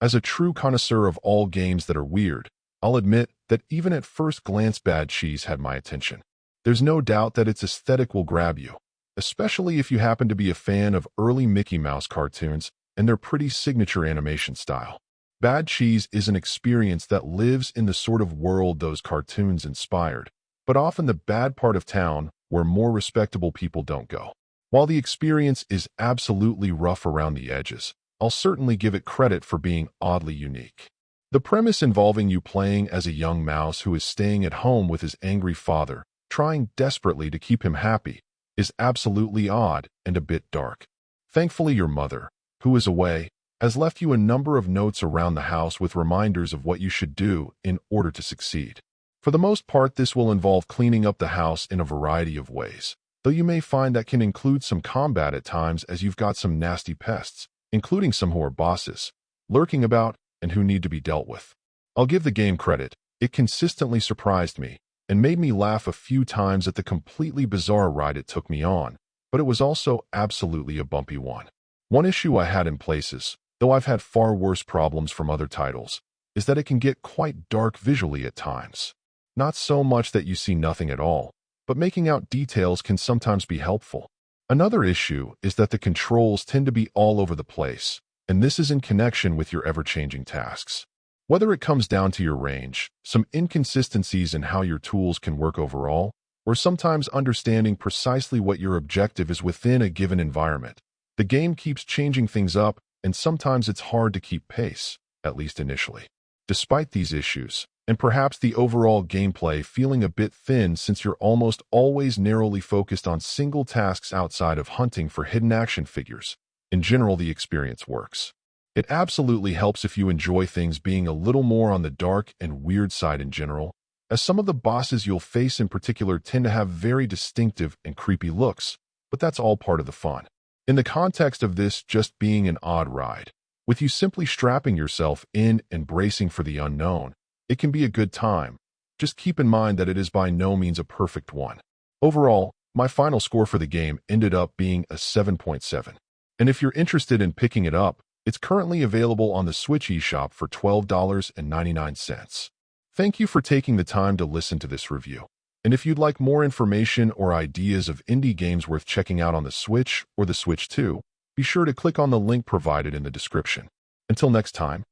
As a true connoisseur of all games that are weird, I'll admit that even at first glance Bad Cheese had my attention. There's no doubt that its aesthetic will grab you, especially if you happen to be a fan of early Mickey Mouse cartoons and their pretty signature animation style. Bad Cheese is an experience that lives in the sort of world those cartoons inspired, but often the bad part of town where more respectable people don't go. While the experience is absolutely rough around the edges, I'll certainly give it credit for being oddly unique. The premise involving you playing as a young mouse who is staying at home with his angry father, trying desperately to keep him happy, is absolutely odd and a bit dark. Thankfully, your mother, who is away, has left you a number of notes around the house with reminders of what you should do in order to succeed. For the most part, this will involve cleaning up the house in a variety of ways, though you may find that can include some combat at times as you've got some nasty pests, including some who are bosses, lurking about and who need to be dealt with. I'll give the game credit. It consistently surprised me and made me laugh a few times at the completely bizarre ride it took me on, but it was also absolutely a bumpy one. One issue I had in places, though I've had far worse problems from other titles, is that it can get quite dark visually at times. Not so much that you see nothing at all, but making out details can sometimes be helpful. Another issue is that the controls tend to be all over the place, and this is in connection with your ever-changing tasks. Whether it comes down to your range, some inconsistencies in how your tools can work overall, or sometimes understanding precisely what your objective is within a given environment, the game keeps changing things up, and sometimes it's hard to keep pace, at least initially. Despite these issues, and perhaps the overall gameplay feeling a bit thin since you're almost always narrowly focused on single tasks outside of hunting for hidden action figures, in general the experience works. It absolutely helps if you enjoy things being a little more on the dark and weird side in general, as some of the bosses you'll face in particular tend to have very distinctive and creepy looks, but that's all part of the fun. In the context of this just being an odd ride, with you simply strapping yourself in and bracing for the unknown, it can be a good time. Just keep in mind that it is by no means a perfect one. Overall, my final score for the game ended up being a 7.7. And if you're interested in picking it up, it's currently available on the Switch eShop for $12.99. Thank you for taking the time to listen to this review. And if you'd like more information or ideas of indie games worth checking out on the Switch or the Switch 2, be sure to click on the link provided in the description. Until next time.